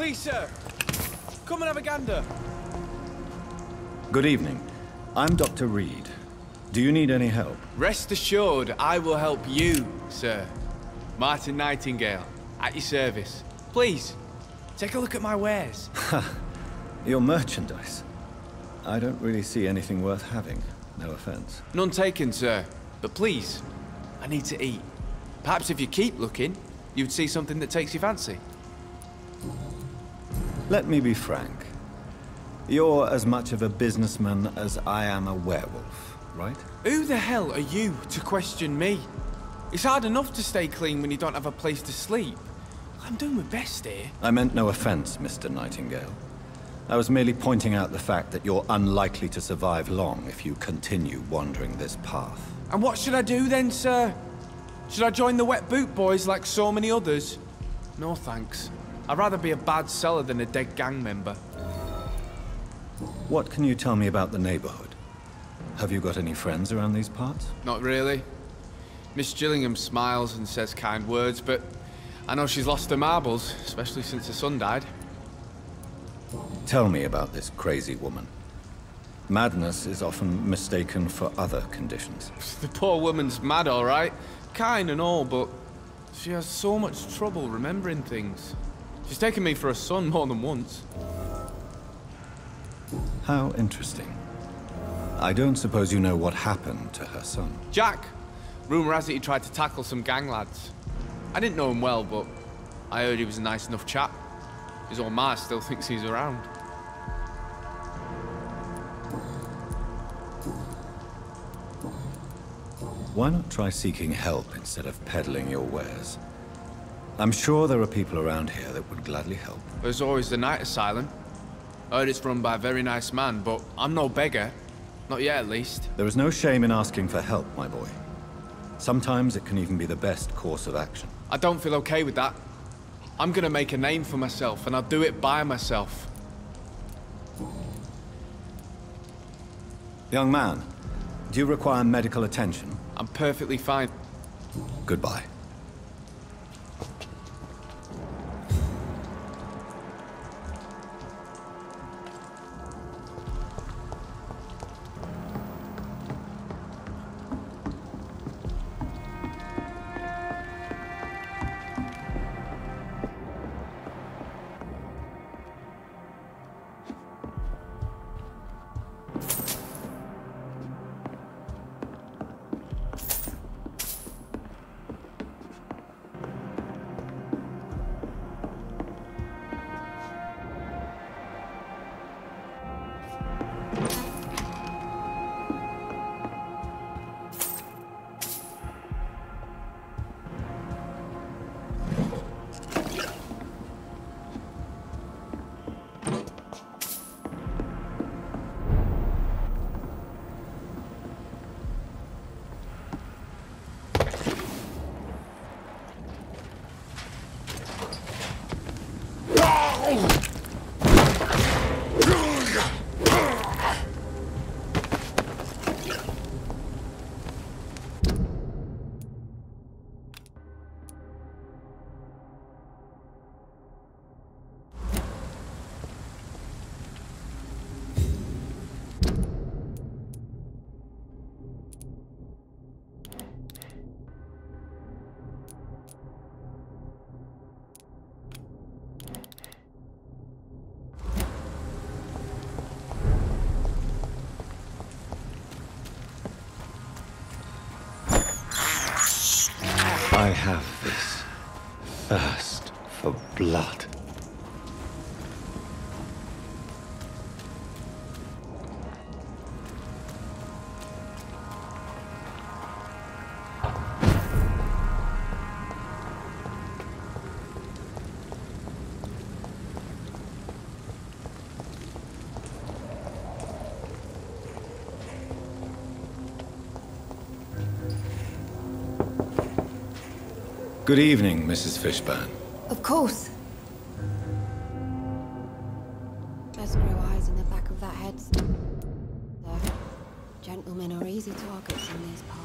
Please, sir. Come and have a gander. Good evening. I'm Dr. Reed. Do you need any help? Rest assured, I will help you, sir. Martin Nightingale, at your service. Please, take a look at my wares. Your merchandise. I don't really see anything worth having. No offense. None taken, sir. But please, I need to eat. Perhaps if you keep looking, you'd see something that takes your fancy. Let me be frank. You're as much of a businessman as I am a werewolf, right? Who the hell are you to question me? It's hard enough to stay clean when you don't have a place to sleep. I'm doing my best here. I meant no offense, Mr. Nightingale. I was merely pointing out the fact that you're unlikely to survive long if you continue wandering this path. And what should I do then, sir? Should I join the Wet Boot Boys like so many others? No thanks. I'd rather be a bad seller than a dead gang member. What can you tell me about the neighborhood? Have you got any friends around these parts? Not really. Miss Gillingham smiles and says kind words, but I know she's lost her marbles, especially since her son died. Tell me about this crazy woman. Madness is often mistaken for other conditions. The poor woman's mad, all right. Kind and all, but she has so much trouble remembering things. She's taken me for a son more than once. How interesting. I don't suppose you know what happened to her son. Jack! Rumour has it he tried to tackle some gang lads. I didn't know him well, but I heard he was a nice enough chap. His old ma still thinks he's around. Why not try seeking help instead of peddling your wares? I'm sure there are people around here that would gladly help. There's always the night asylum. I heard it's run by a very nice man, but I'm no beggar. Not yet, at least. There is no shame in asking for help, my boy. Sometimes it can even be the best course of action. I don't feel okay with that. I'm gonna make a name for myself, and I'll do it by myself. Young man, do you require medical attention? I'm perfectly fine. Goodbye. I have this thirst for blood. Good evening, Mrs. Fishburne. Of course. Best grow eyes in the back of that head. Gentlemen are easy targets in these parts.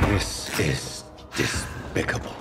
This is despicable.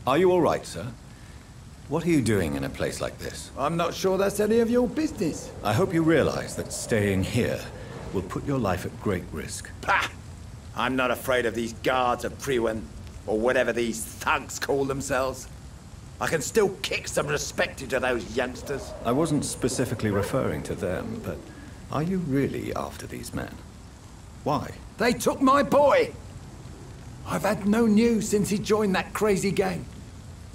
Are you all right, sir? What are you doing in a place like this? I'm not sure that's any of your business. I hope you realize that staying here will put your life at great risk. Pah! I'm not afraid of these guards of Priwen, or whatever these thugs call themselves. I can still kick some respect into those youngsters. I wasn't specifically referring to them, but are you really after these men? Why? They took my boy! I've had no news since he joined that crazy gang.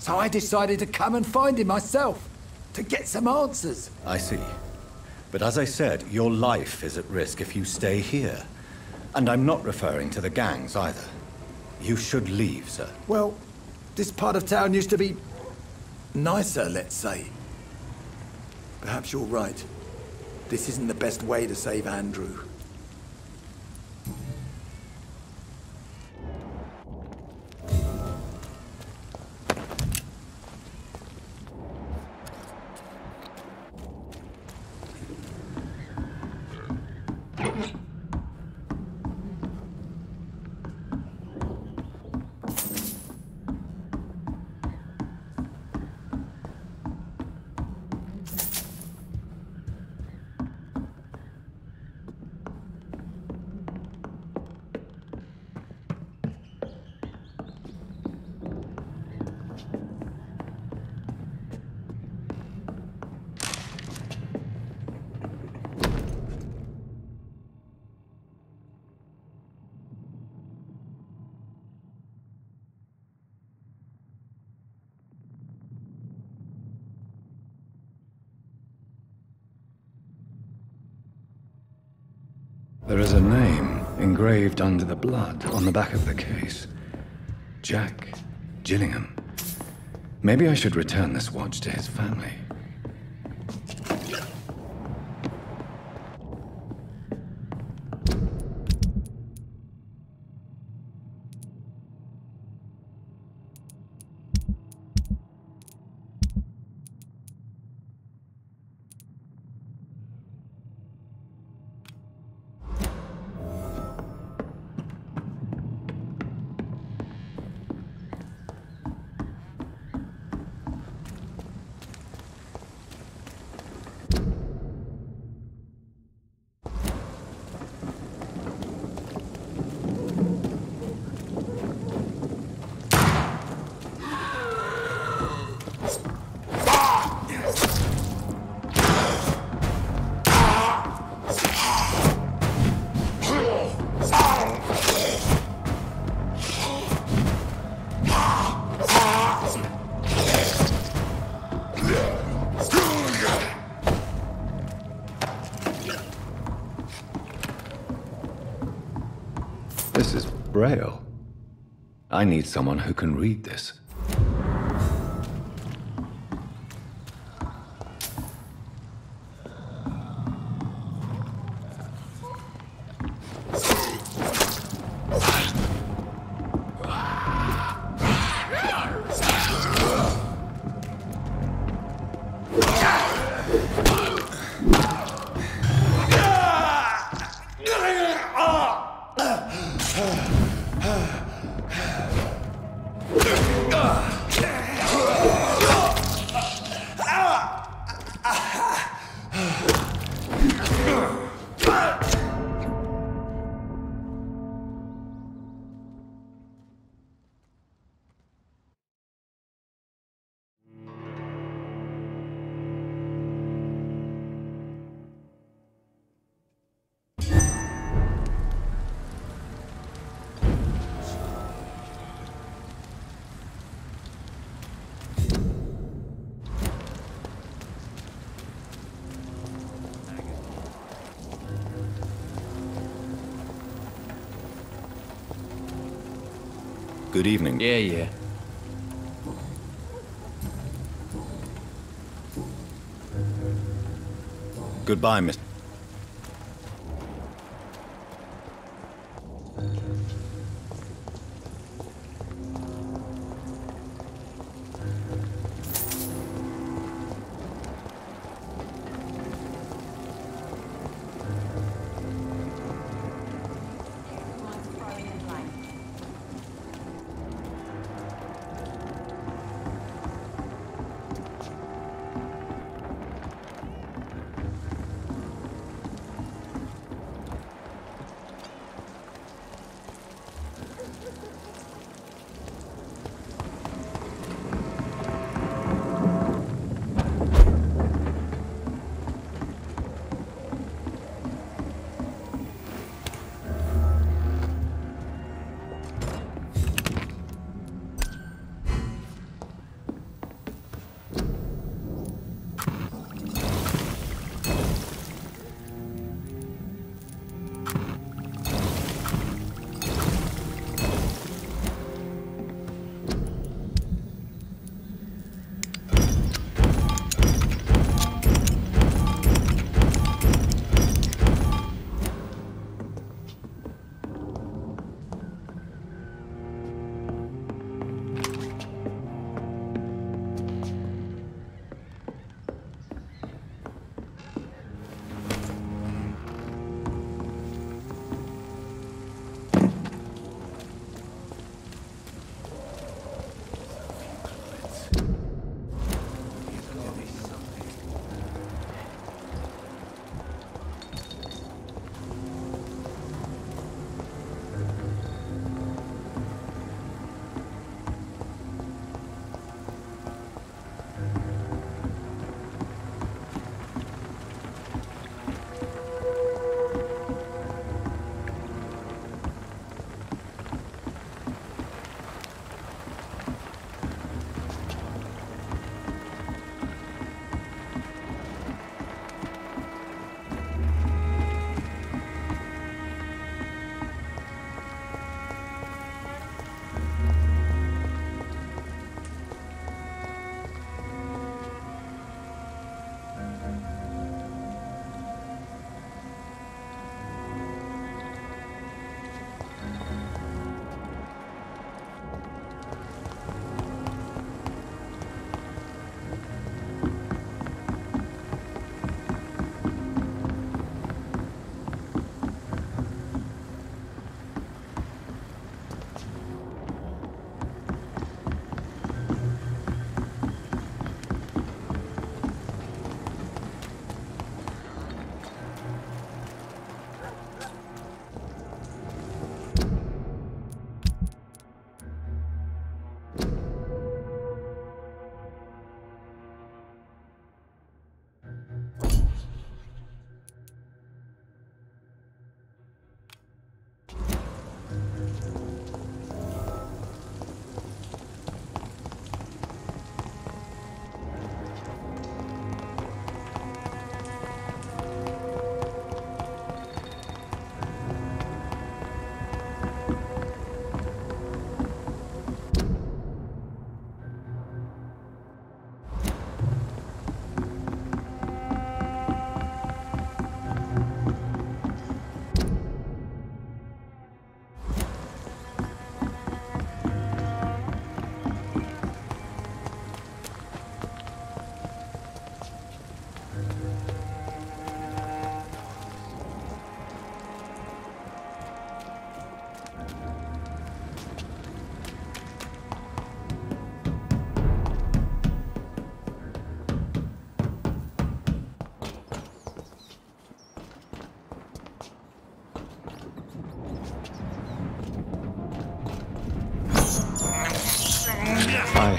So I decided to come and find him myself, to get some answers. I see. But as I said, your life is at risk if you stay here. And I'm not referring to the gangs either. You should leave, sir. Well, this part of town used to be nicer, let's say. Perhaps you're right. This isn't the best way to save Andrew. There is a name engraved under the blood on the back of the case. Jack Gillingham. Maybe I should return this watch to his family. This is Braille. I need someone who can read this. Good evening. Yeah. Goodbye, Mr.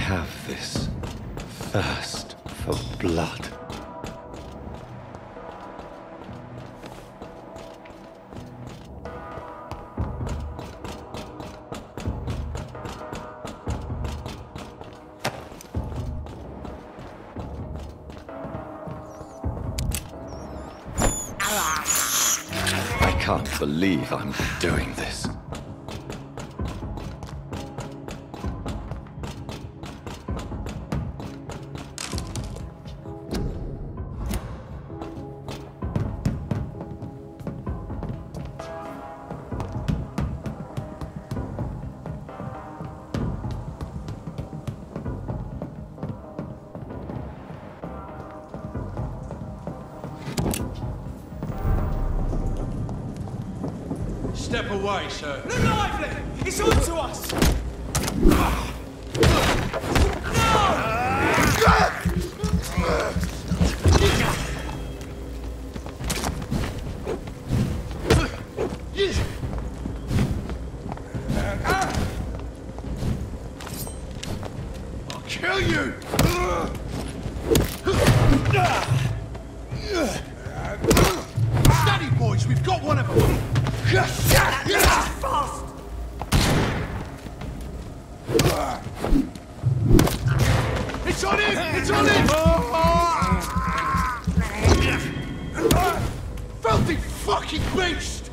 have this thirst for blood. I can't believe I'm doing this. Step away, sir. Look lively! It's on to us! I'll kill you! Steady, boys, we've got one of them! Fast! It's on him! It's on him! Filthy fucking beast!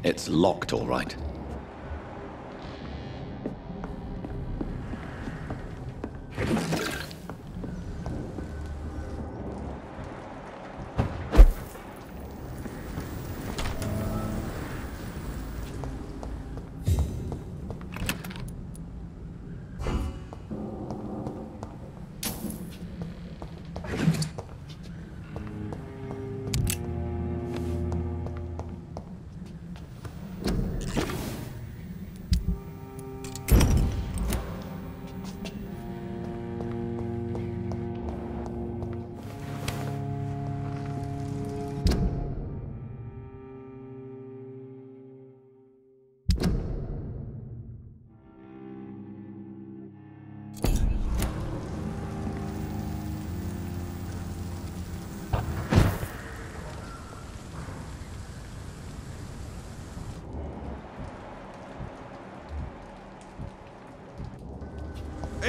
It's locked, all right.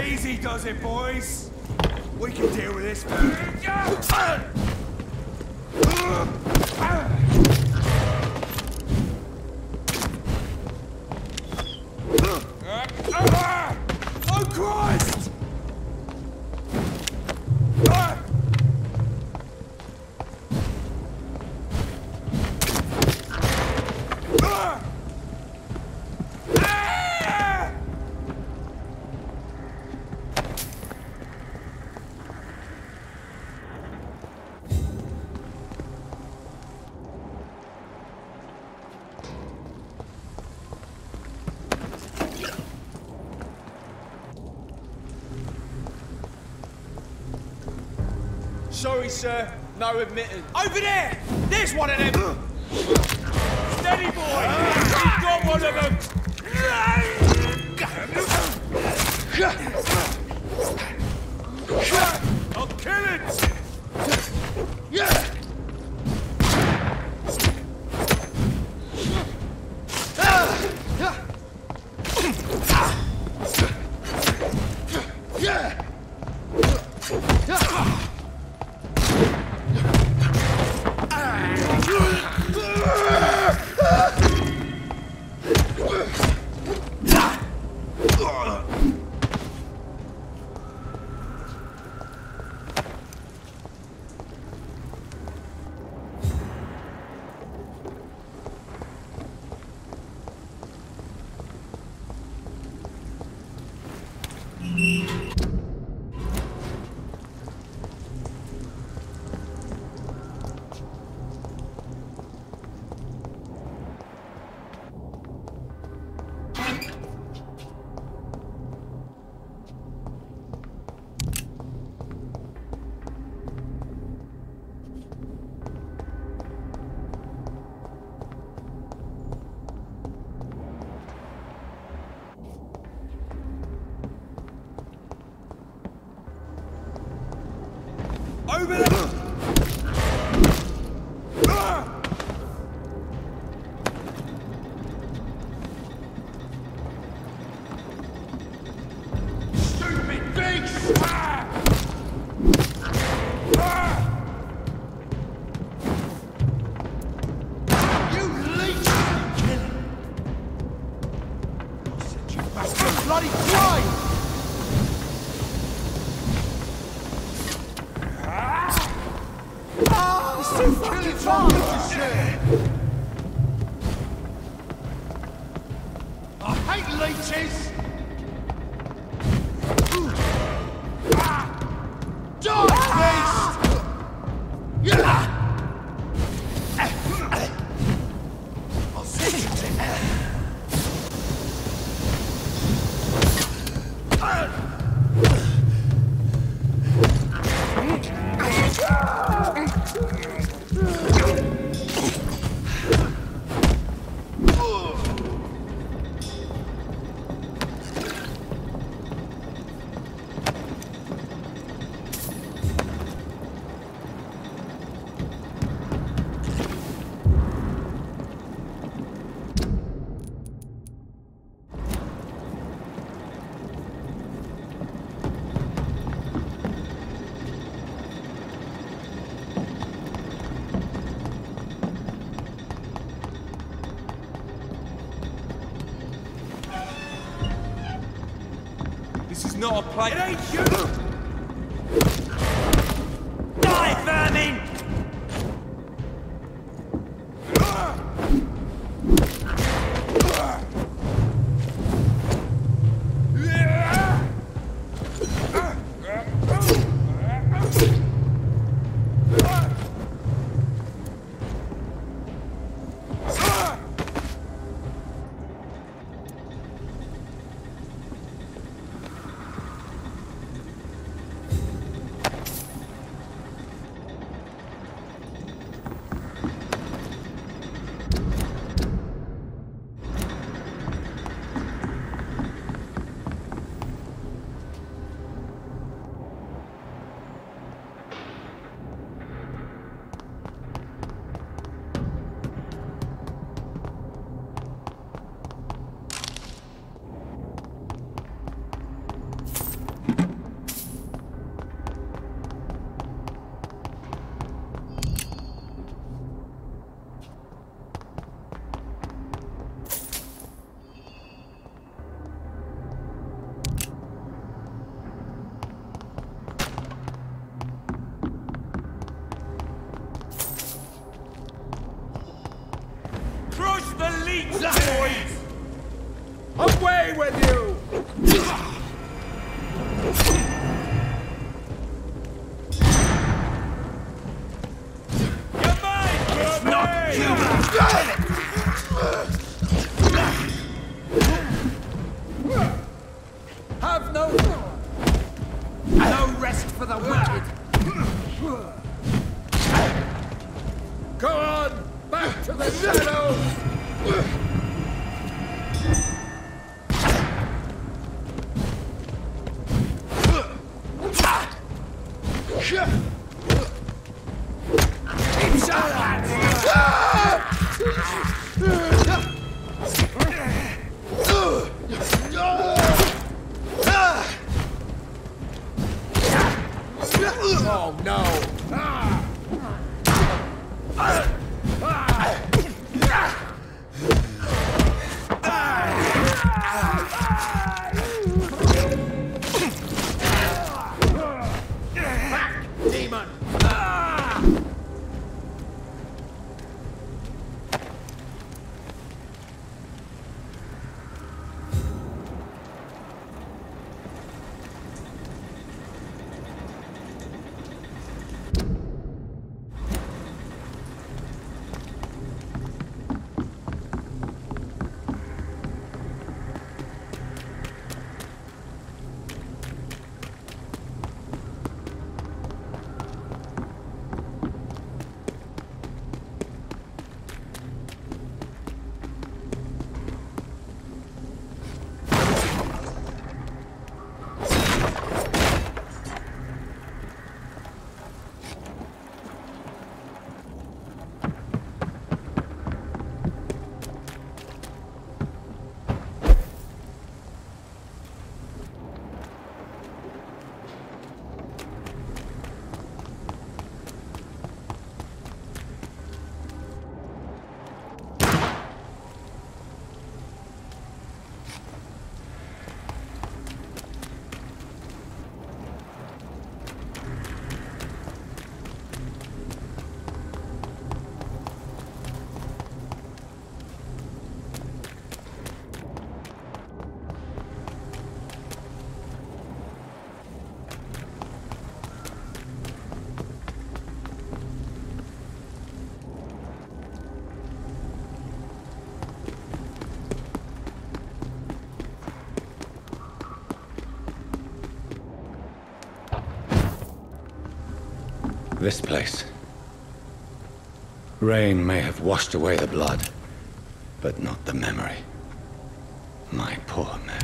Easy does it, boys. We can deal with this. Oh, Christ! Sorry, sir. No admittance. Over there! There's one of them! Steady, boy! We've got one of them! I'll kill it! Not a play. It ain't you! Die, vermin! Away with you! It's not human! Have no rest for the wicked. Go on, back to the shadows. Oh no! This place. Rain may have washed away the blood, but not the memory. My poor Mary.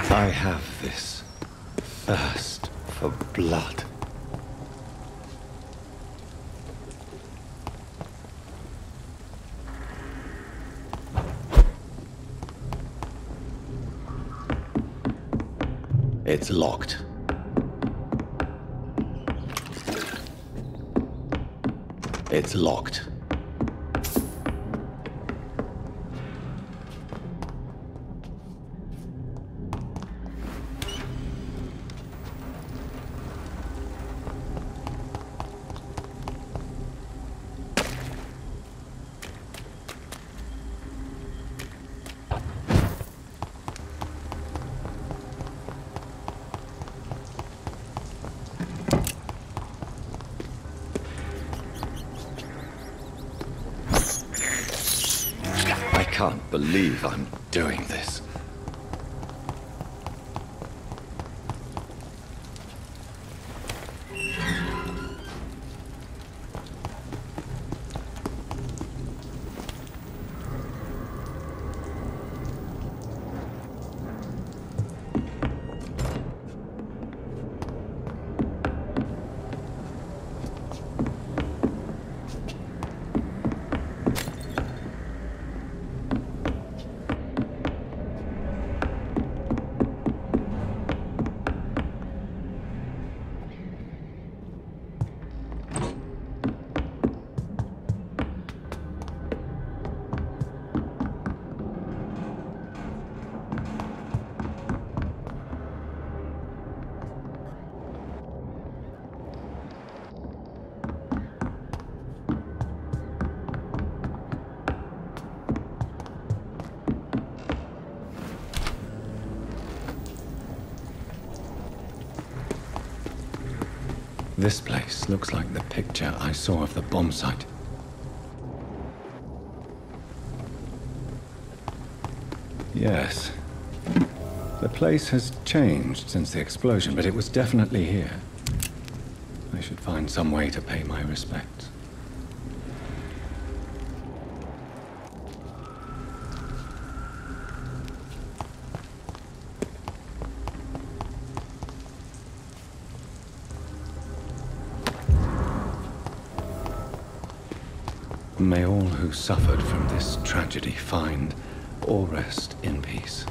I have this thirst for blood. It's locked. It's locked. I can't believe I'm doing this. This place looks like the picture I saw of the bomb site. Yes. The place has changed since the explosion, but it was definitely here. I should find some way to pay my respects. May all who suffered from this tragedy find or rest in peace.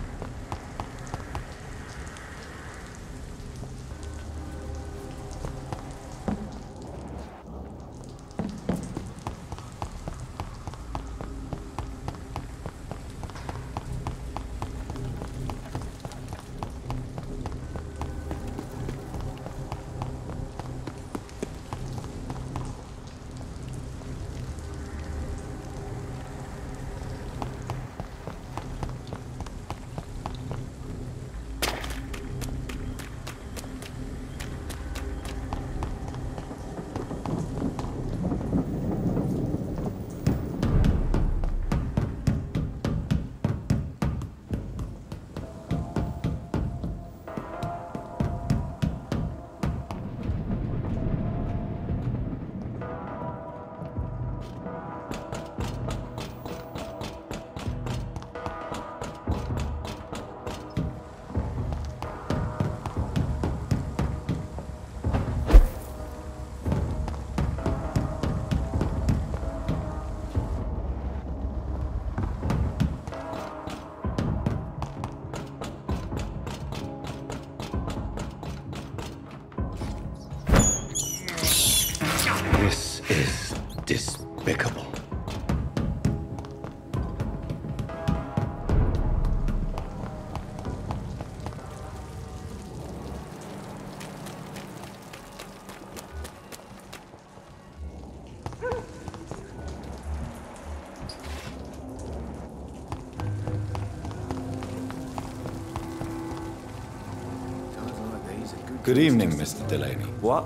Good evening, Mr. Delaney. What?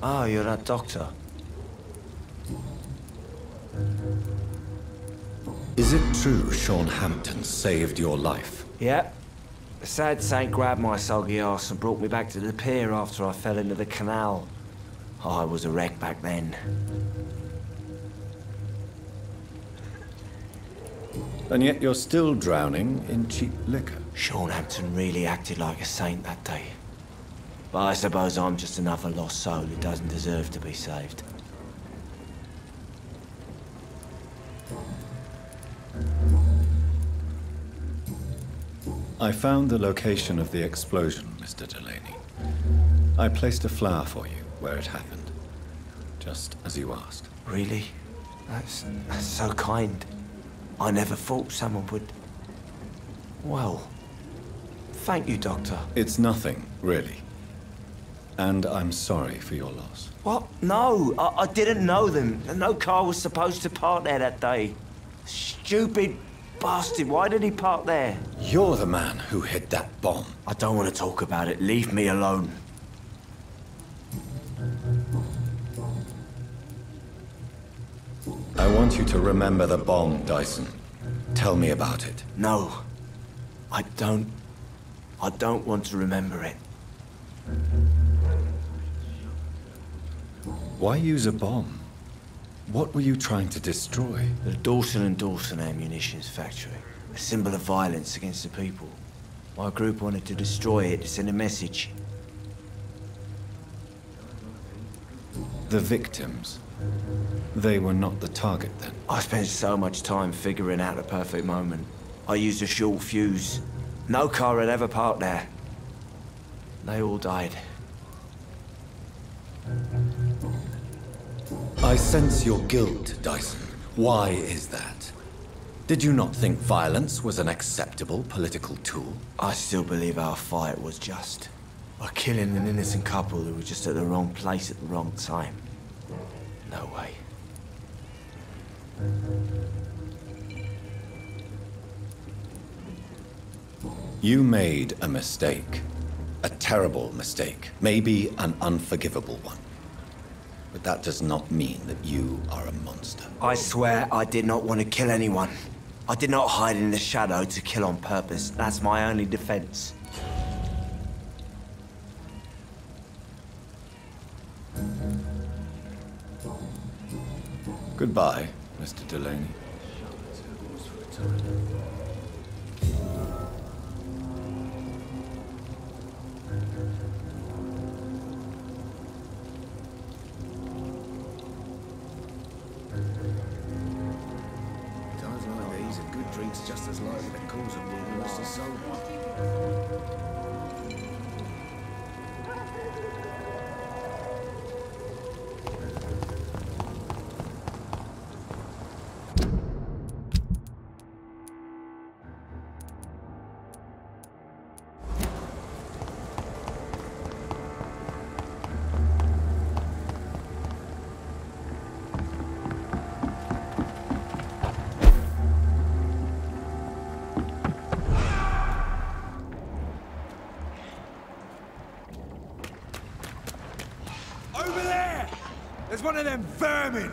Oh, you're that doctor. Is it true Sean Hampton saved your life? Yep. The sad saint grabbed my soggy ass and brought me back to the pier after I fell into the canal. I was a wreck back then. And yet you're still drowning in cheap liquor. Sean Hampton really acted like a saint that day. But I suppose I'm just another lost soul who doesn't deserve to be saved. I found the location of the explosion, Mr. Delaney. I placed a flower for you where it happened, just as you asked. Really? That's so kind. I never thought someone would... Well, thank you, Doctor. It's nothing, really. And I'm sorry for your loss. What? No, I didn't know them. No car was supposed to park there that day. Stupid bastard, why did he park there? You're the man who hid that bomb. I don't want to talk about it. Leave me alone. I want you to remember the bomb, Dyson. Tell me about it. No, I don't want to remember it. Why use a bomb? What were you trying to destroy? The Dawson & Dawson ammunitions factory. A symbol of violence against the people. My group wanted to destroy it to send a message. The victims. They were not the target then. I spent so much time figuring out the perfect moment. I used a short fuse. No car had ever parked there. They all died. I sense your guilt, Dyson. Why is that? Did you not think violence was an acceptable political tool? I still believe our fight was just. By killing an innocent couple who were just at the wrong place at the wrong time. No way. You made a mistake. A terrible mistake. Maybe an unforgivable one. But that does not mean that you are a monster. I swear I did not want to kill anyone. I did not hide in the shadow to kill on purpose. That's my only defense. Goodbye, Mr. Delaney. Times like these, a good drink's just as likely to cause a problem as the soda. There's one of them vermin!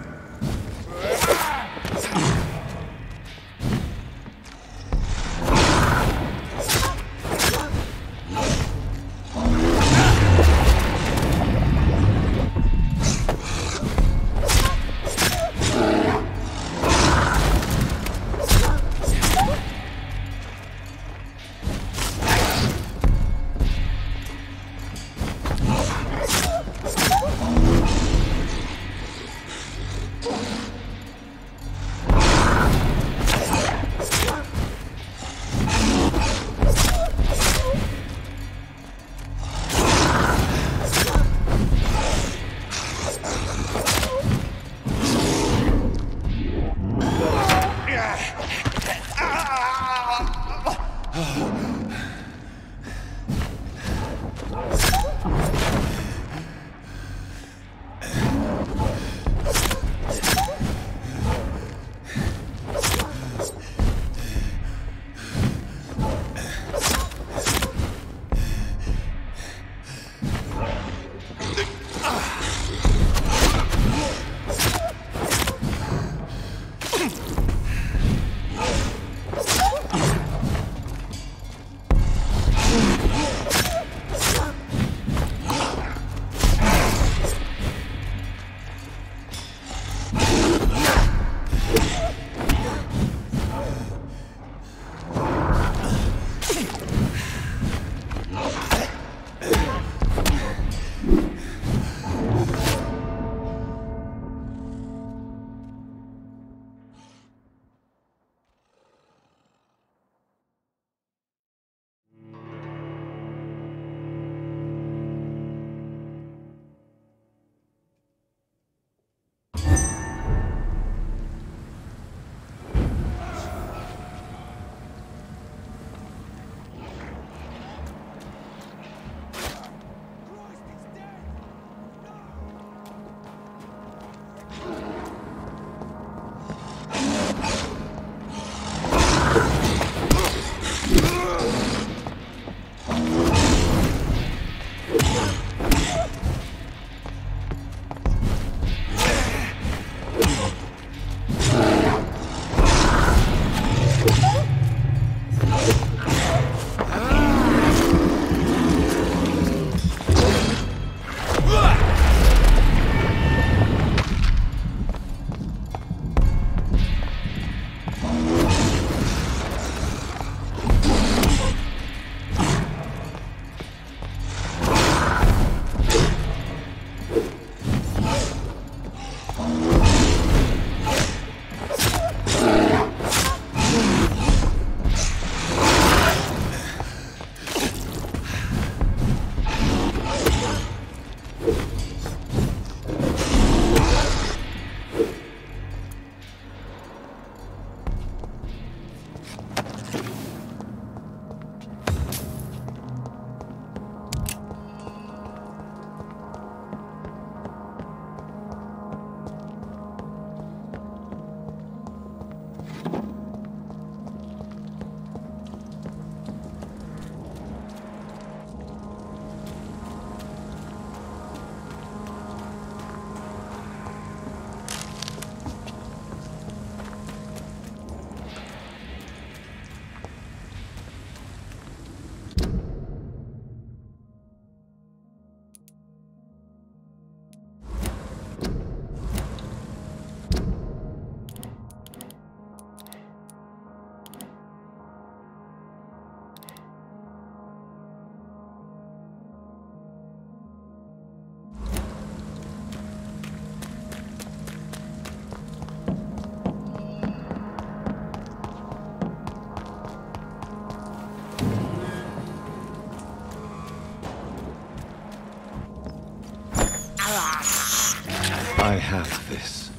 I have this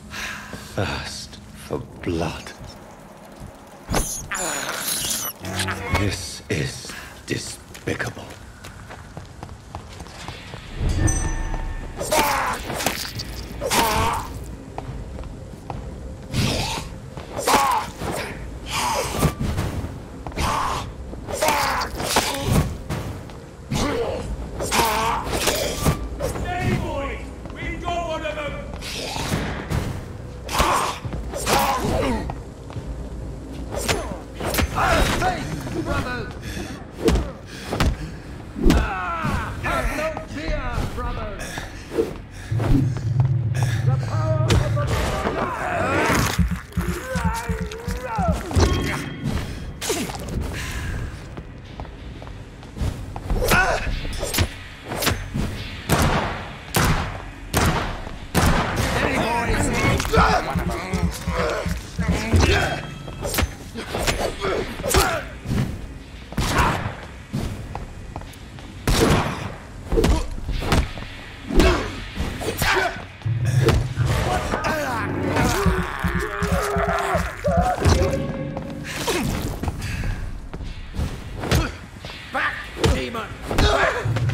thirst for blood. This is despicable.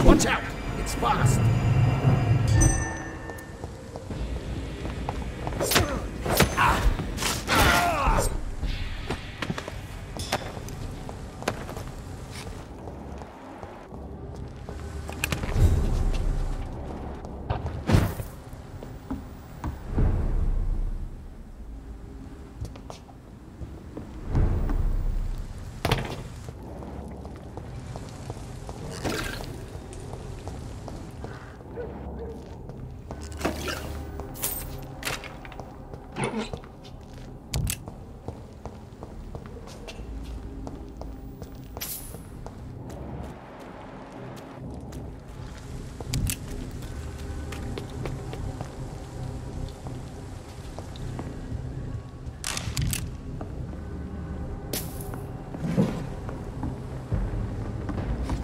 Watch out! It's fast!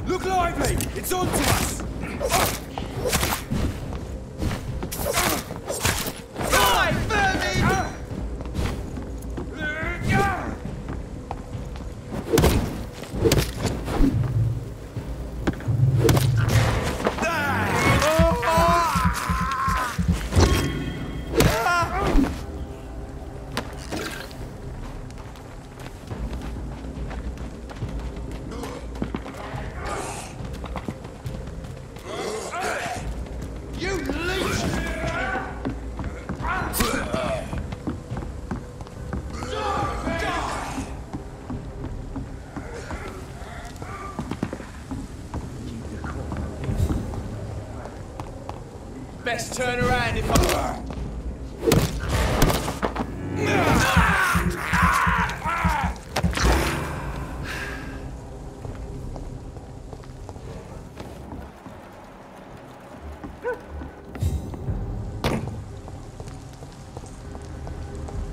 Look lively! It's on to us! Die, Vermin! Best turn around if I...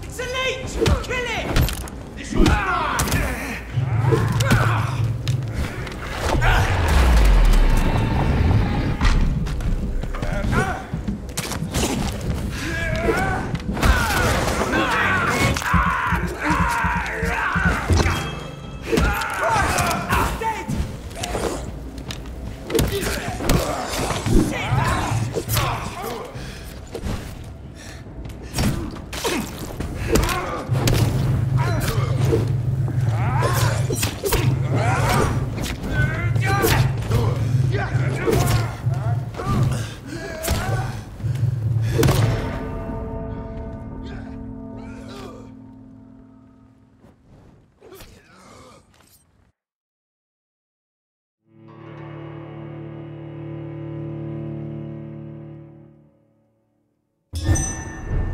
It's a leech! Kill it!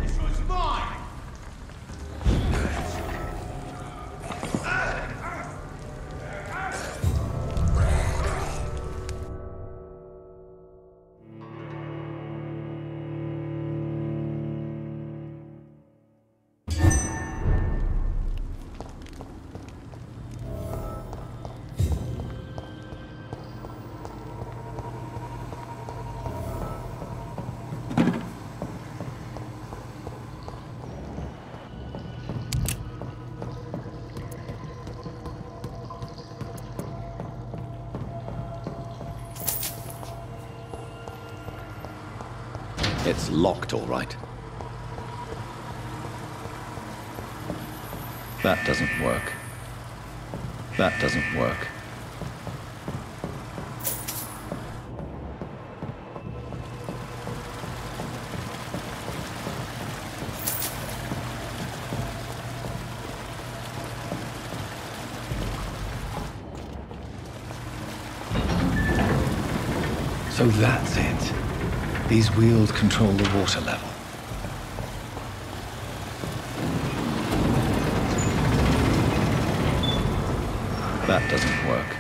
This one's mine! It's locked, all right. That doesn't work. That doesn't work. So that's it. These wheels control the water level. That doesn't work.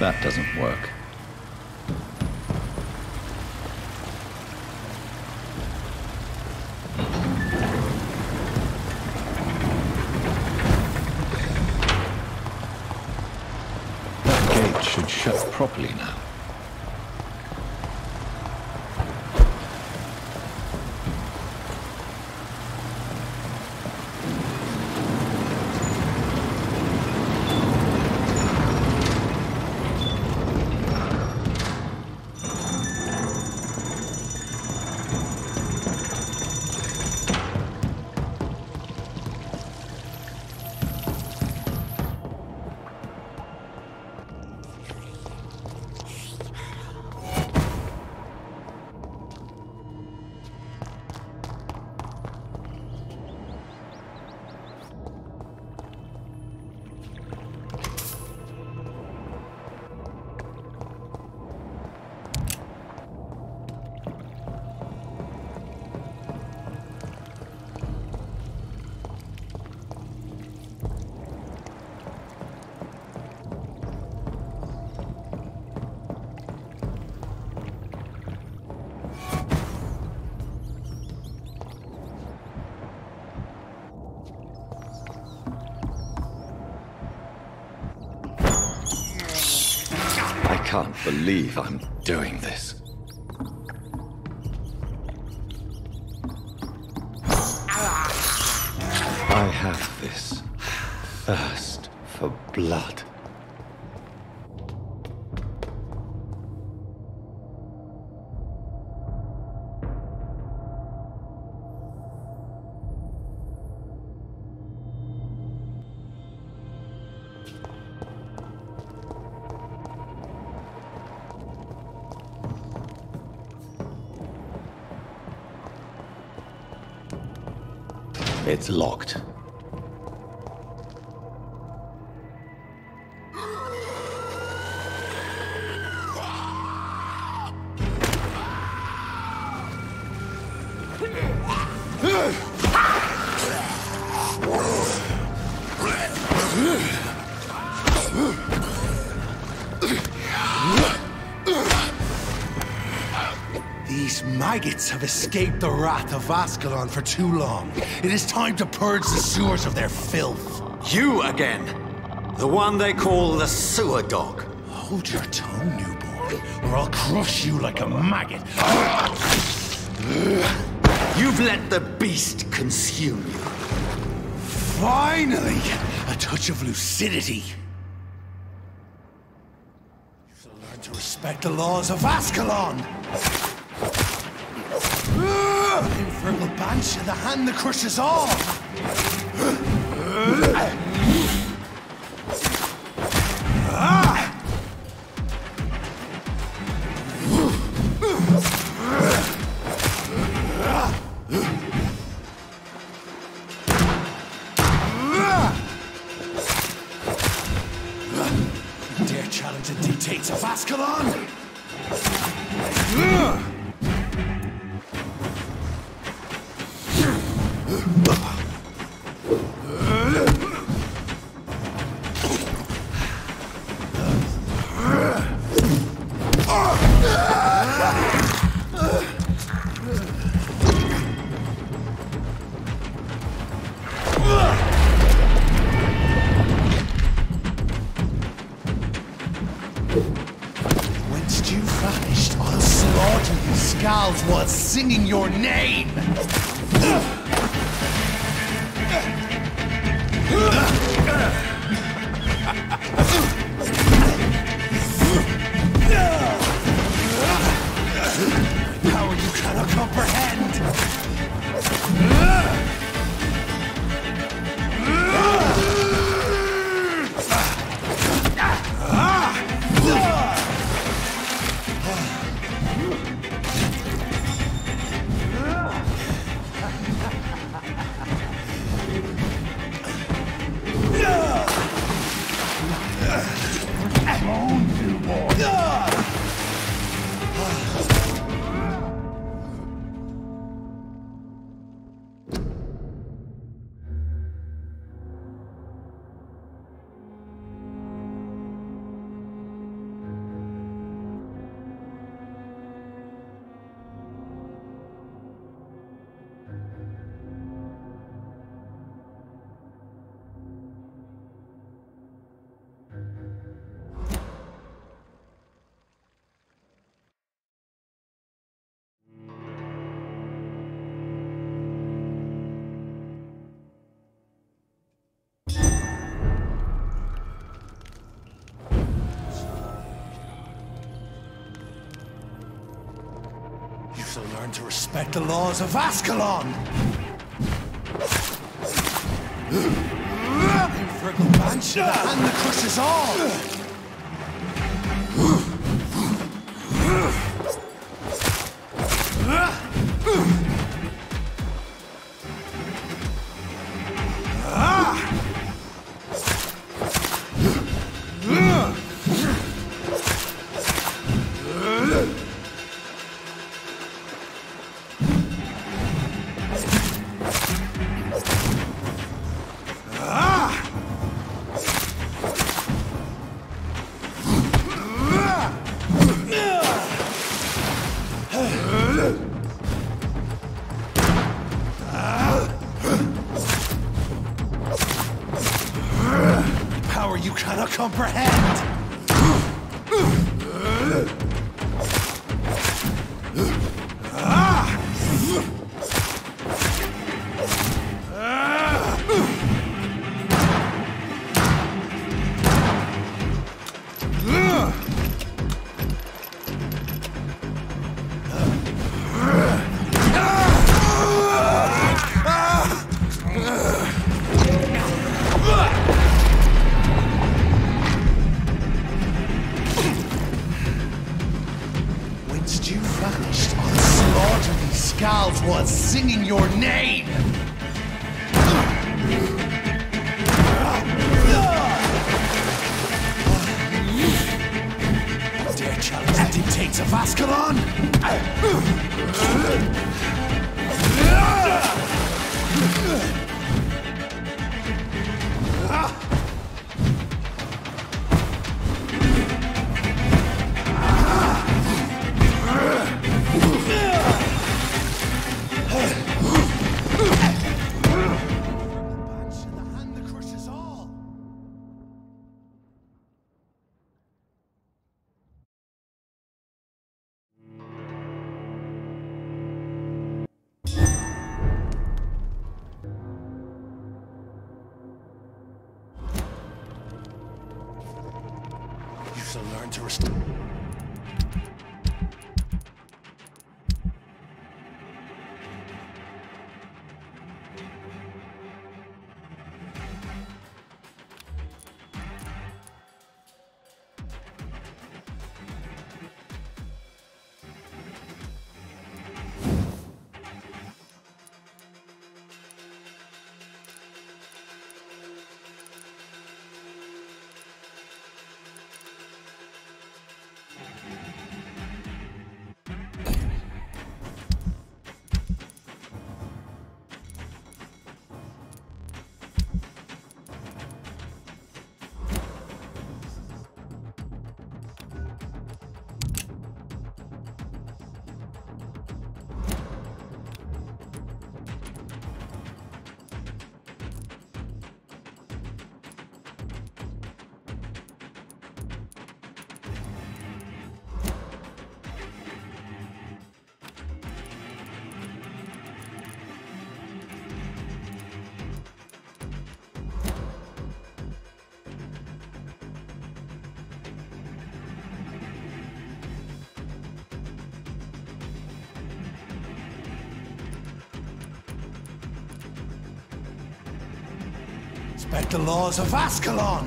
That doesn't work. That gate should shut properly now. can't believe I'm doing this. I have this thirst for blood. It's locked. These maggots have escaped the wrath of Ascalon for too long. It is time to purge the sewers of their filth. You again! The one they call the sewer dog. Hold your tongue, newborn, or I'll crush you like a maggot. You've let the beast consume you. Finally! A touch of lucidity. You shall learn to respect the laws of Ascalon! Infernal Banshee, the hand that crushes all! You dare challenge the dictates of Ascalon? Once you've vanished, I'll slaughter you skulls while singing your name! Power you cannot comprehend! You shall learn to respect the laws of Ascalon! Infernal Banshee, the hand that crushes all! Power you cannot comprehend! Singing your name! Dare challenge the dictates of Ascalon? To learn to restore. Respect the laws of Ascalon!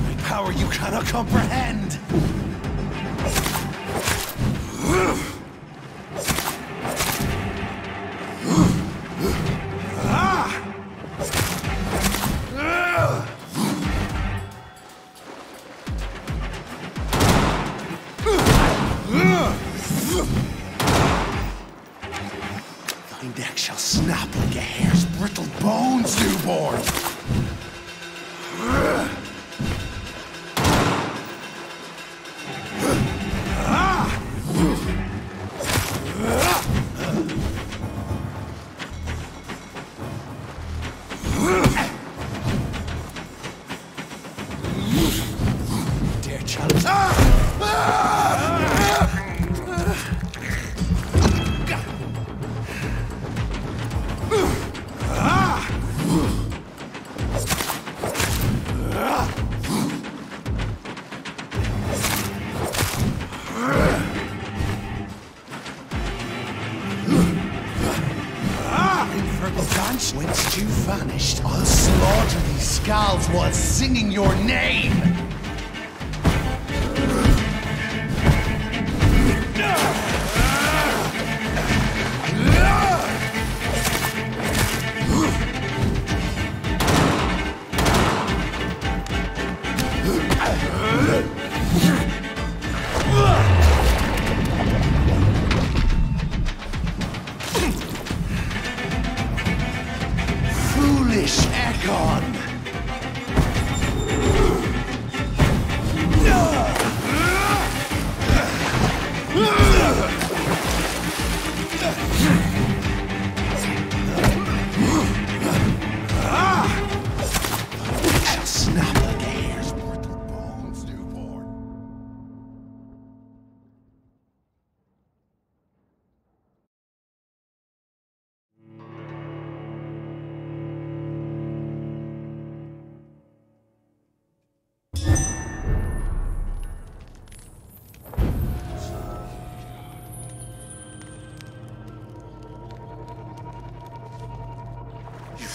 My power you cannot comprehend! Thy neck shall snap like a hare's brittle bones, newborn! Dare challenge. Whence you vanished, I'll slaughter these scalds while singing your name!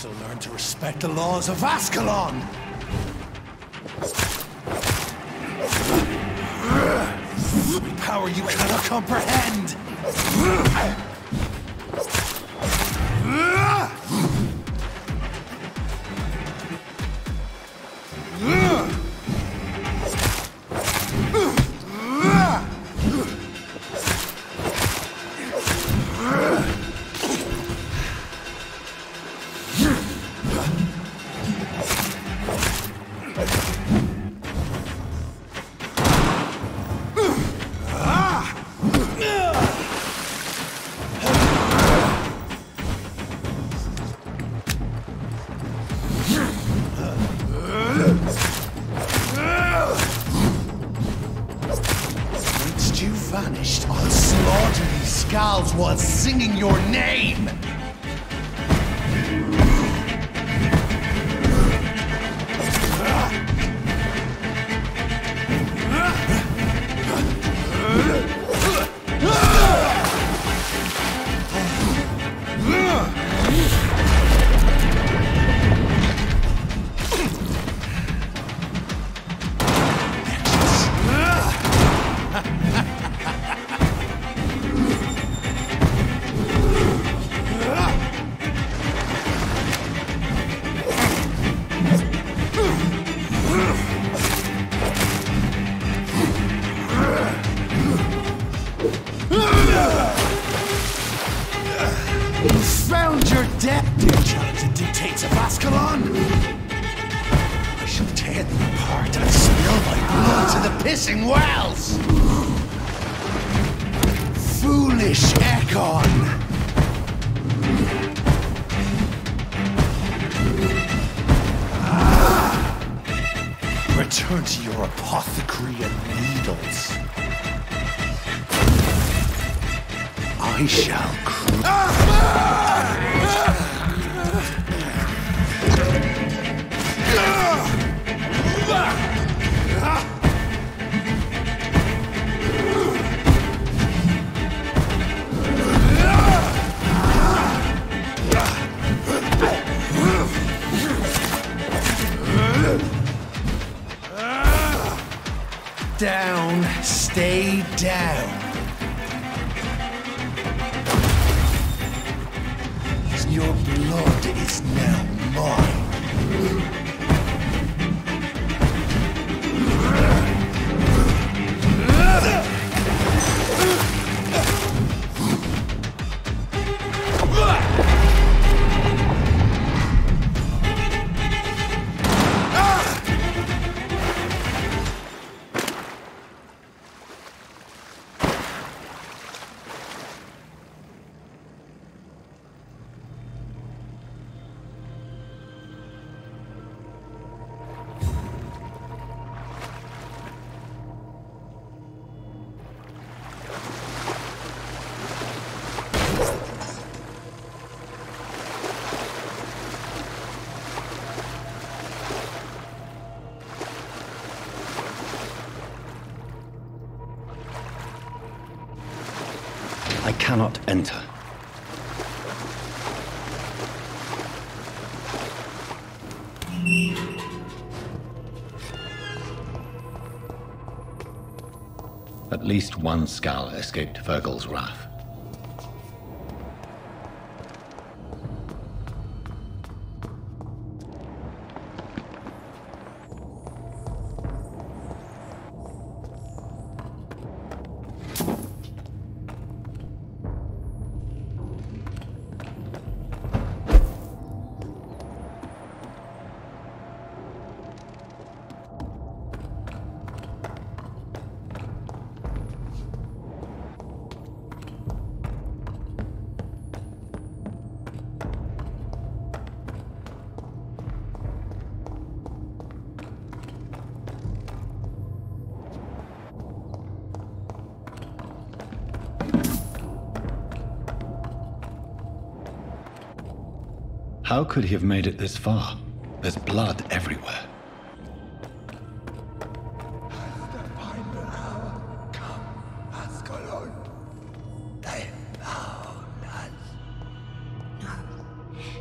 So learn to respect the laws of Ascalon! Power you cannot comprehend! While singing your name! Wells! Foolish Ekon! Return to your apothecary and needles. I shall down, stay down. Your blood is now mine. I cannot enter. At least one Skal escaped Virgil's wrath. How could he have made it this far? There's blood everywhere.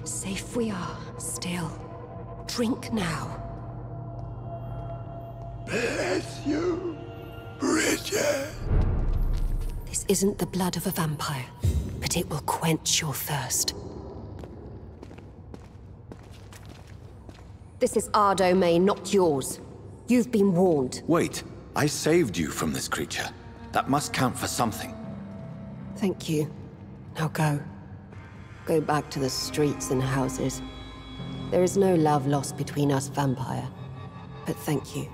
Safe If we are still, drink now. Bless you, Bridget. This isn't the blood of a vampire, but it will quench your thirst. This is our domain, not yours. You've been warned. Wait, I saved you from this creature. That must count for something. Thank you. Now go. Go back to the streets and houses. There is no love lost between us, vampire. But thank you.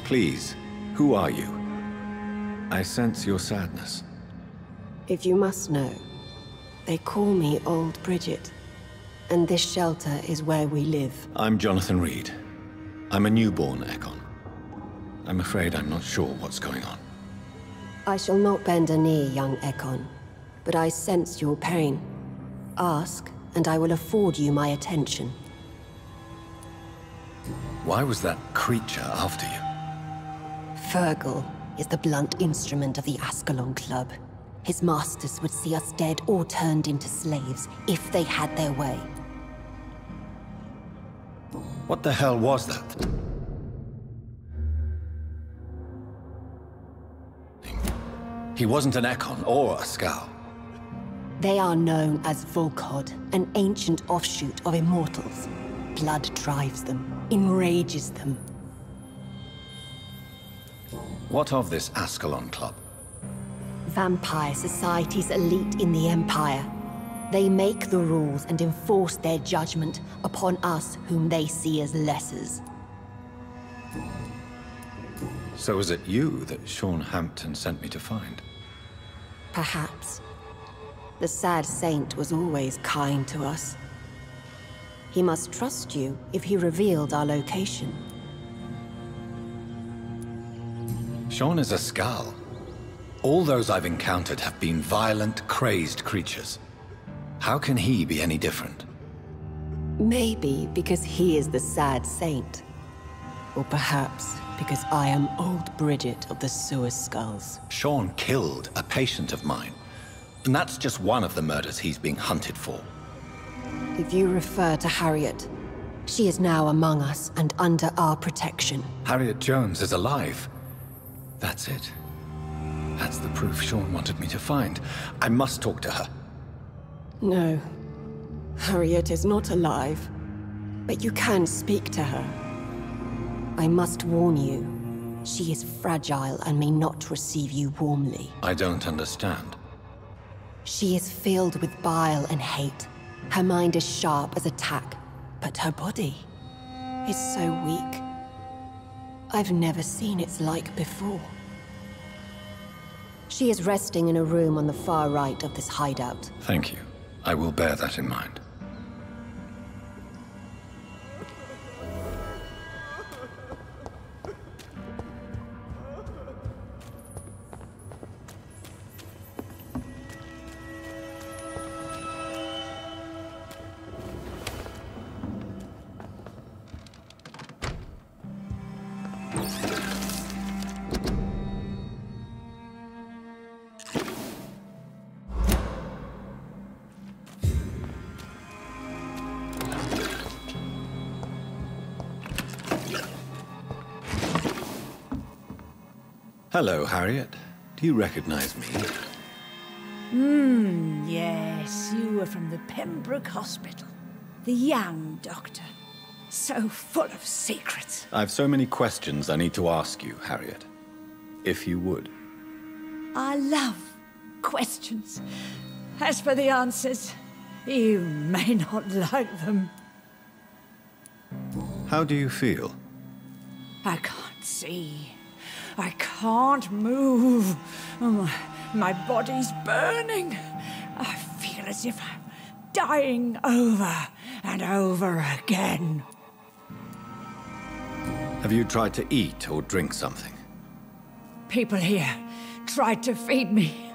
Please, who are you? I sense your sadness. If you must know, they call me Old Bridget. And this shelter is where we live. I'm Jonathan Reed. I'm a newborn Ekon. I'm afraid I'm not sure what's going on. I shall not bend a knee, young Ekon. But I sense your pain. Ask, and I will afford you my attention. Why was that creature after you? Fergal is the blunt instrument of the Ascalon Club. His masters would see us dead or turned into slaves, if they had their way. What the hell was that? He wasn't an Ekon or a Scow. They are known as Volkod, an ancient offshoot of immortals. Blood drives them, enrages them. What of this Ascalon Club? Vampire society's elite in the Empire. They make the rules and enforce their judgment upon us whom they see as lessers. So was it you that Sean Hampton sent me to find? Perhaps. The sad saint was always kind to us. He must trust you if he revealed our location. Sean is a Skal. All those I've encountered have been violent, crazed creatures. How can he be any different? Maybe because he is the sad saint. Or perhaps because I am Old Bridget of the Sewer Skulls. Sean killed a patient of mine. And that's just one of the murders he's being hunted for. If you refer to Harriet, she is now among us and under our protection. Harriet Jones is alive. That's it. That's the proof Sean wanted me to find. I must talk to her. No. Harriet is not alive. But you can speak to her. I must warn you. She is fragile and may not receive you warmly. I don't understand. She is filled with bile and hate. Her mind is sharp as a tack, but her body is so weak. I've never seen its like before. She is resting in a room on the far right of this hideout. Thank you. I will bear that in mind. Hello, Harriet. Do you recognize me? Yes, you were from the Pembroke Hospital. The young doctor. So full of secrets. I've so many questions I need to ask you, Harriet. If you would. I love questions. As for the answers, you may not like them. How do you feel? I can't see. I can't move. My body's burning. I feel as if I'm dying over and over again. Have you tried to eat or drink something? People here tried to feed me,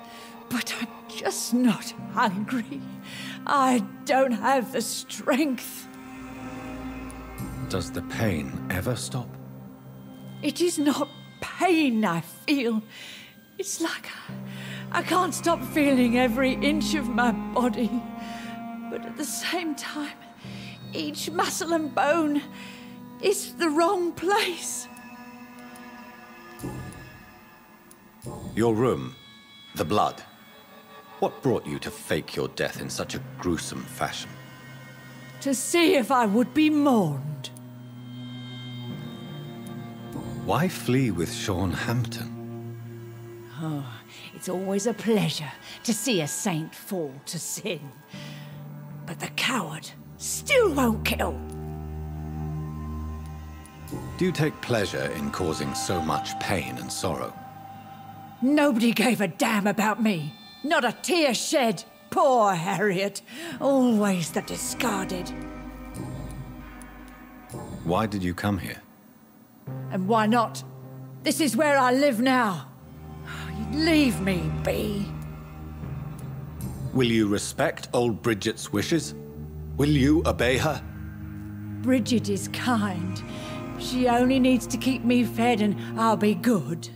but I'm just not hungry. I don't have the strength. Does the pain ever stop? It is not pain I feel. It's like I can't stop feeling every inch of my body. But at the same time, each muscle and bone is the wrong place. Your room, the blood. What brought you to fake your death in such a gruesome fashion? To see if I would be mourned. Why flee with Sean Hampton? Oh, it's always a pleasure to see a saint fall to sin. But the coward still won't kill. Do you take pleasure in causing so much pain and sorrow? Nobody gave a damn about me. Not a tear shed. Poor Harriet. Always the discarded. Why did you come here? And why not? This is where I live now. Leave me be. Will you respect old Bridget's wishes? Will you obey her? Bridget is kind. She only needs to keep me fed and I'll be good.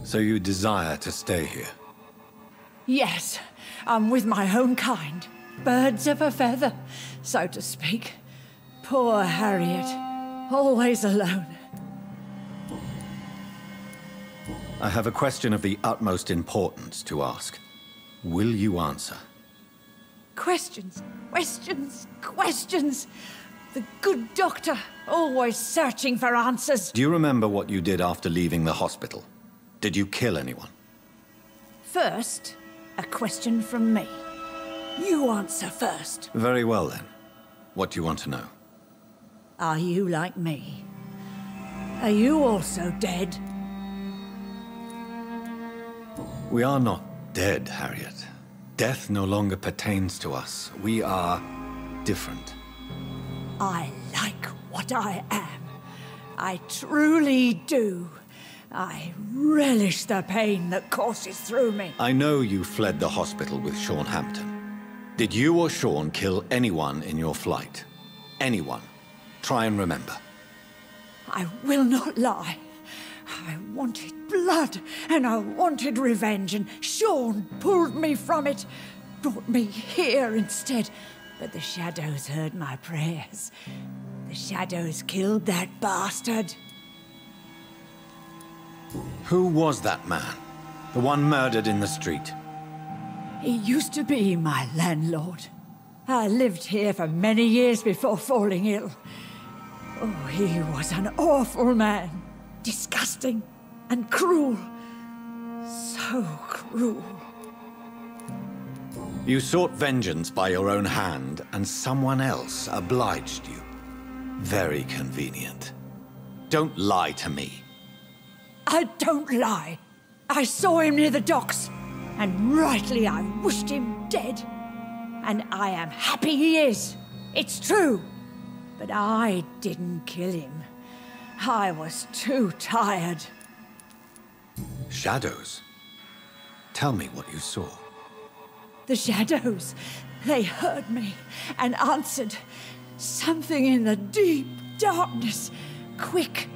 So you desire to stay here? Yes, I'm with my own kind. Birds of a feather, so to speak. Poor Harriet, always alone. I have a question of the utmost importance to ask. Will you answer? Questions, questions, questions. The good doctor, always searching for answers. Do you remember what you did after leaving the hospital? Did you kill anyone? First, a question from me. You answer first. Very well then. What do you want to know? Are you like me? Are you also dead? We are not dead, Harriet. Death no longer pertains to us. We are different. I like what I am. I truly do. I relish the pain that courses through me. I know you fled the hospital with Sean Hampton. Did you or Sean kill anyone in your flight? Anyone? Try and remember. I will not lie. I wanted blood, and I wanted revenge, and Sean pulled me from it, brought me here instead. But the shadows heard my prayers. The shadows killed that bastard. Who was that man? The one murdered in the street? He used to be my landlord. I lived here for many years before falling ill. Oh, he was an awful man. Disgusting and cruel. So cruel. You sought vengeance by your own hand, and someone else obliged you. Very convenient. Don't lie to me. I don't lie. I saw him near the docks, and rightly I wished him dead. And I am happy he is. It's true. But I didn't kill him. I was too tired. Shadows? Tell me what you saw. The shadows, they heard me and answered. Something in the deep darkness, quick,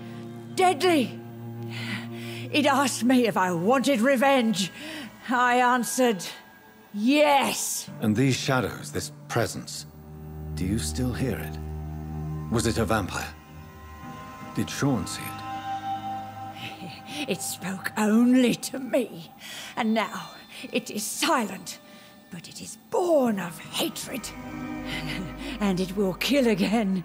deadly. It asked me if I wanted revenge. I answered, yes. And these shadows, this presence, do you still hear it? Was it a vampire? Did Sean see it? It spoke only to me, and now it is silent, but it is born of hatred. And it will kill again.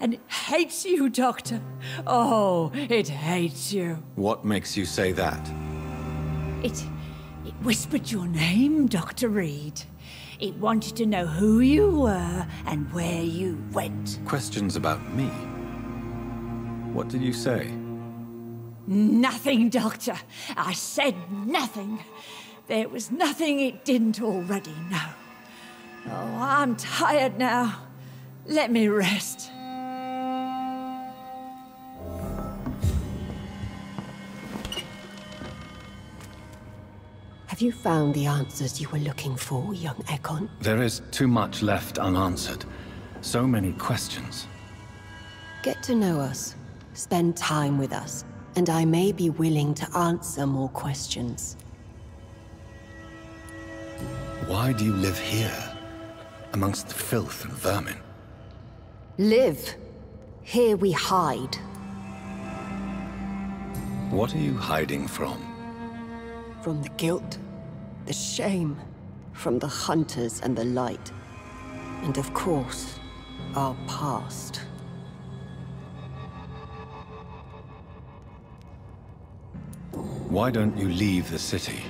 And it hates you, Doctor. Oh, it hates you. What makes you say that? It whispered your name, Dr. Reed. It wanted to know who you were and where you went. Questions about me? What did you say? Nothing, Doctor. I said nothing. There was nothing it didn't already know. Oh, I'm tired now. Let me rest. Have you found the answers you were looking for, young Ekon? There is too much left unanswered. So many questions. Get to know us. Spend time with us. and I may be willing to answer more questions. Why do you live here, amongst the filth and vermin? Live. Here we hide. What are you hiding from? From the guilt, the shame, from the hunters and the light. And of course, our past. Why don't you leave the city?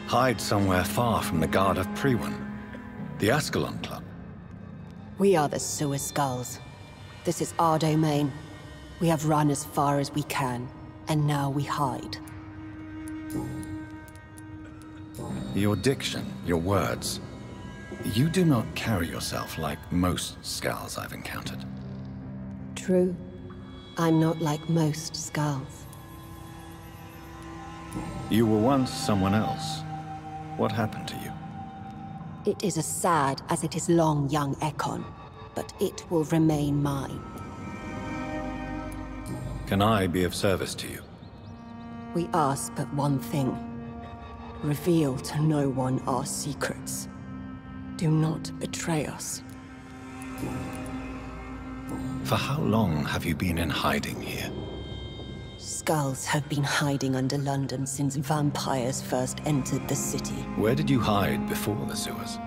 Hide somewhere far from the guard of Priwen, the Ascalon Club. We are the Sewer Skulls. This is our domain. We have run as far as we can, and now we hide. Your diction, your words. You do not carry yourself like most Skulls I've encountered. True. I'm not like most Skulls. You were once someone else. What happened to you? It is as sad as it is long, young Ekon, but it will remain mine. Can I be of service to you? We ask but one thing. Reveal to no one our secrets. Do not betray us. For how long have you been in hiding here? Skulls have been hiding under London since vampires first entered the city. Where did you hide before the sewers?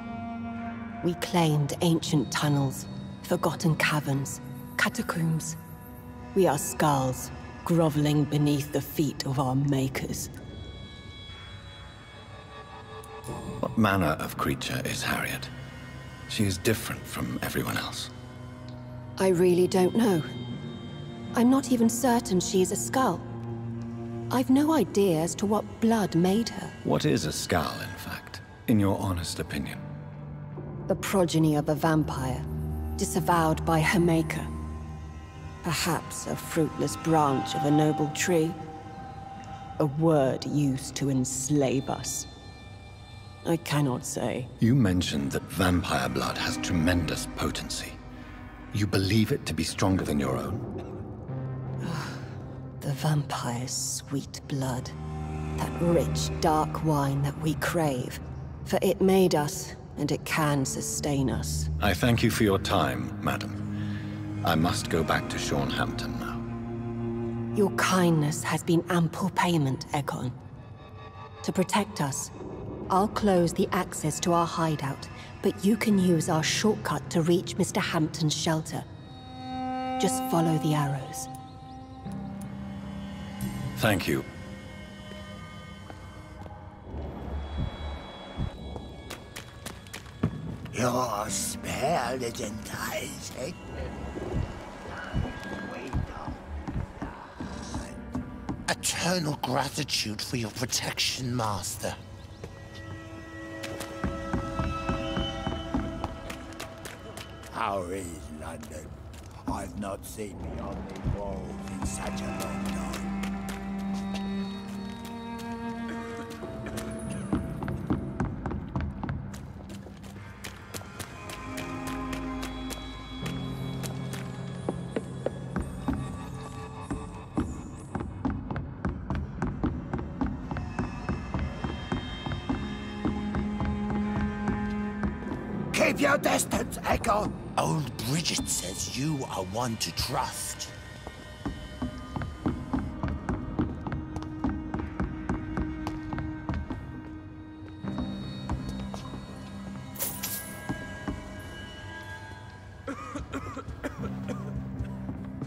We claimed ancient tunnels, forgotten caverns, catacombs. We are Skulls, groveling beneath the feet of our makers. What manner of creature is Harriet? She is different from everyone else. I really don't know. I'm not even certain she is a Skull. I've no idea as to what blood made her. What is a Skull, in fact, in your honest opinion? The progeny of a vampire, disavowed by her maker. Perhaps a fruitless branch of a noble tree. A word used to enslave us. I cannot say. You mentioned that vampire blood has tremendous potency. You believe it to be stronger than your own? The vampire's sweet blood. That rich, dark wine that we crave. For it made us, and it can sustain us. I thank you for your time, madam. I must go back to Shornhampton now. Your kindness has been ample payment, Ekon. To protect us, I'll close the access to our hideout, but you can use our shortcut to reach Mr. Hampton's shelter. Just follow the arrows. Thank you. You're spared, enticing. Eternal gratitude for your protection, Master. How is London? I've not seen beyond these walls in such a long time. Keep your distance, Echo! Old Bridget says you are one to trust.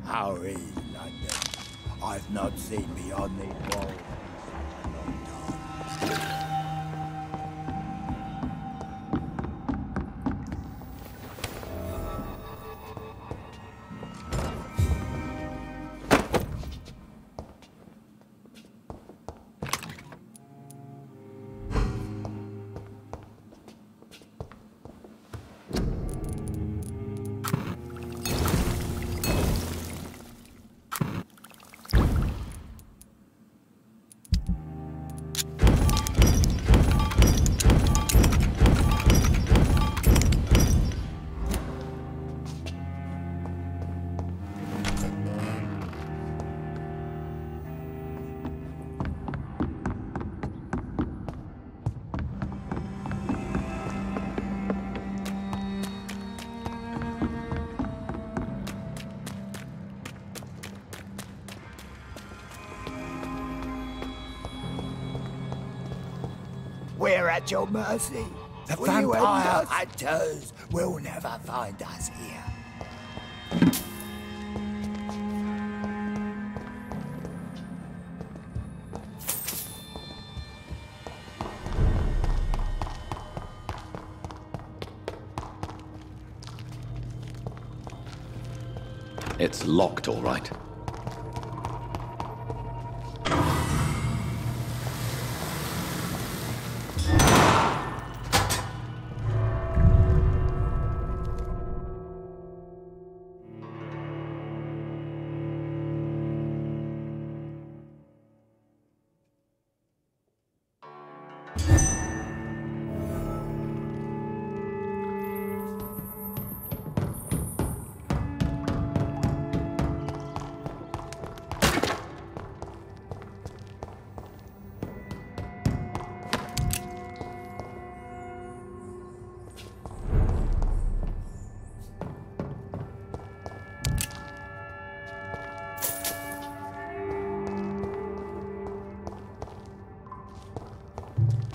How is London? I've not seen beyond these walls in such a long time. we're at your mercy. The You vampire hunters will never find us here. It's locked, all right.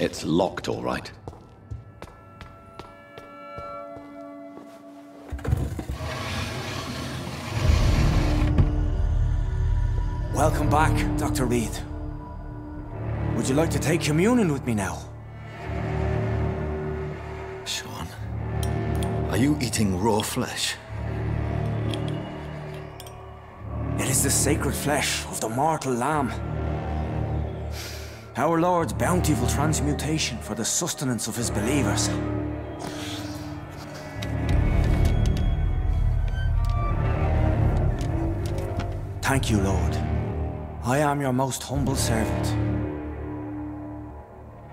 It's locked, all right. Welcome back, Dr. Reed. Would you like to take communion with me now? Sean, are you eating raw flesh? It is the sacred flesh of the mortal lamb. Our Lord's bountiful transmutation for the sustenance of his believers. Thank you, Lord. I am your most humble servant.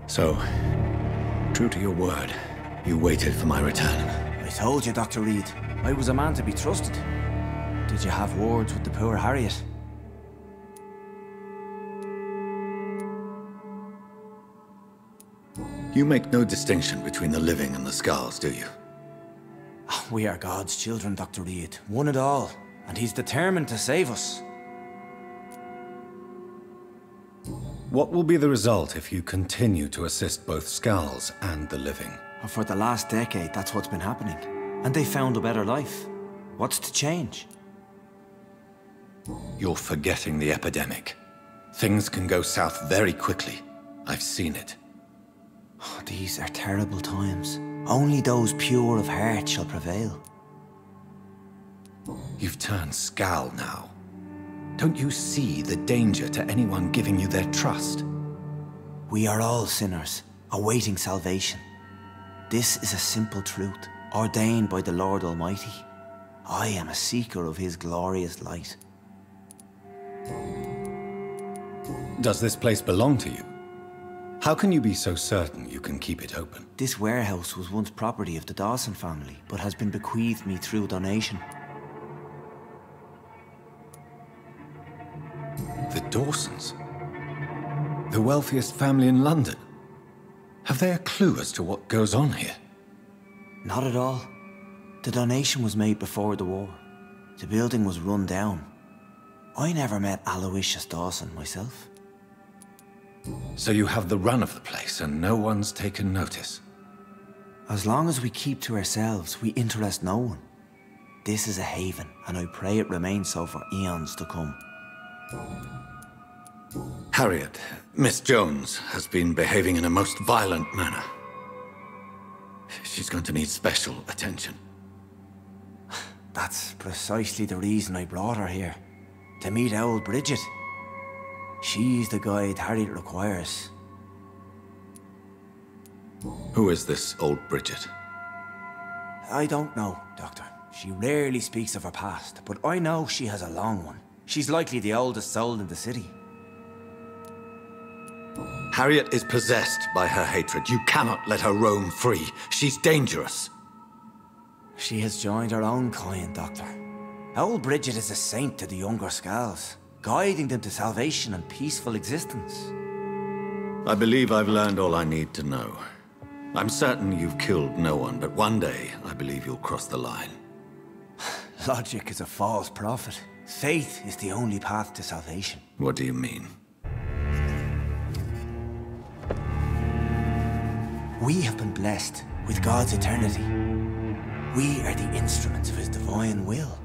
So, true to your word, you waited for my return. I told you, Dr. Reed, I was a man to be trusted. Did you have words with the poor Harriet? You make no distinction between the living and the skulls, do you? We are God's children, Dr. Reed. One and all. And he's determined to save us. What will be the result if you continue to assist both skulls and the living? For the last decade, that's what's been happening. And they found a better life. What's to change? You're forgetting the epidemic. Things can go south very quickly. I've seen it. Oh, these are terrible times. Only those pure of heart shall prevail. You've turned Skal now. Don't you see the danger to anyone giving you their trust? We are all sinners, awaiting salvation. This is a simple truth, ordained by the Lord Almighty. I am a seeker of his glorious light. Does this place belong to you? How can you be so certain you can keep it open? This warehouse was once property of the Dawson family, but has been bequeathed me through donation. The Dawsons? The wealthiest family in London? Have they a clue as to what goes on here? Not at all. The donation was made before the war. The building was run down. I never met Aloysius Dawson myself. So you have the run of the place and no one's taken notice? As long as we keep to ourselves, we interest no one. This is a haven, and I pray it remains so for eons to come. Harriet, Miss Jones, has been behaving in a most violent manner. She's going to need special attention. That's precisely the reason I brought her here. To meet old Bridget. She's the guide Harriet requires. Who is this old Bridget? I don't know, Doctor. She rarely speaks of her past, but I know she has a long one. She's likely the oldest soul in the city. Harriet is possessed by her hatred. You cannot let her roam free. She's dangerous. She has joined her own kind, Doctor. Old Bridget is a saint to the younger Skals, guiding them to salvation and peaceful existence. I believe I've learned all I need to know. I'm certain you've killed no one, but one day I believe you'll cross the line. Logic is a false prophet. Faith is the only path to salvation. What do you mean? We have been blessed with God's eternity. We are the instruments of his divine will.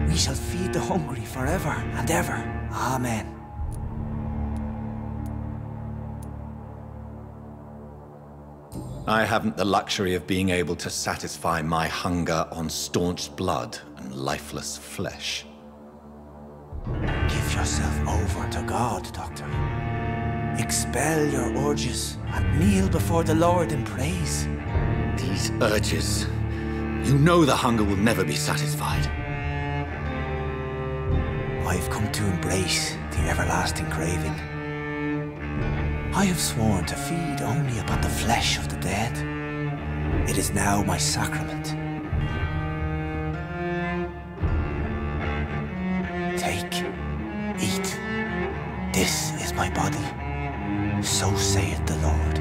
We shall feed the hungry forever and ever. Amen. I haven't the luxury of being able to satisfy my hunger on staunched blood and lifeless flesh. Give yourself over to God, Doctor. Expel your urges and kneel before the Lord in praise. These urges. You know the hunger will never be satisfied. I've come to embrace the everlasting craving. I have sworn to feed only upon the flesh of the dead. It is now my sacrament. Take, eat. This is my body. So saith the Lord.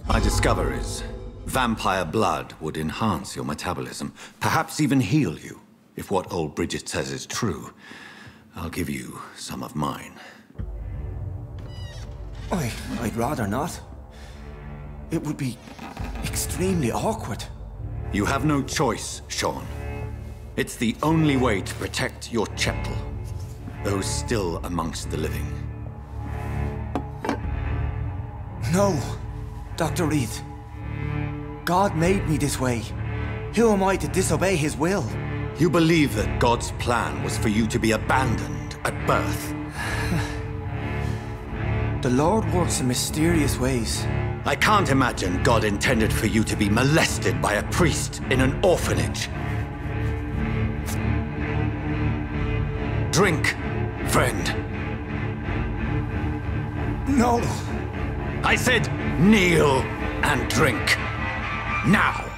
My discoveries. Vampire blood would enhance your metabolism, perhaps even heal you. If what old Bridget says is true, I'll give you some of mine. I'd rather not. It would be extremely awkward. You have no choice, Sean. It's the only way to protect your chettle, those still amongst the living. No, Dr. Reed. God made me this way. Who am I to disobey his will? You believe that God's plan was for you to be abandoned at birth? The Lord works in mysterious ways. I can't imagine God intended for you to be molested by a priest in an orphanage. Drink, friend. No. I said kneel and drink. Now.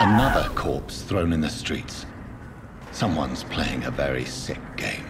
Another corpse thrown in the streets. Someone's playing a very sick game.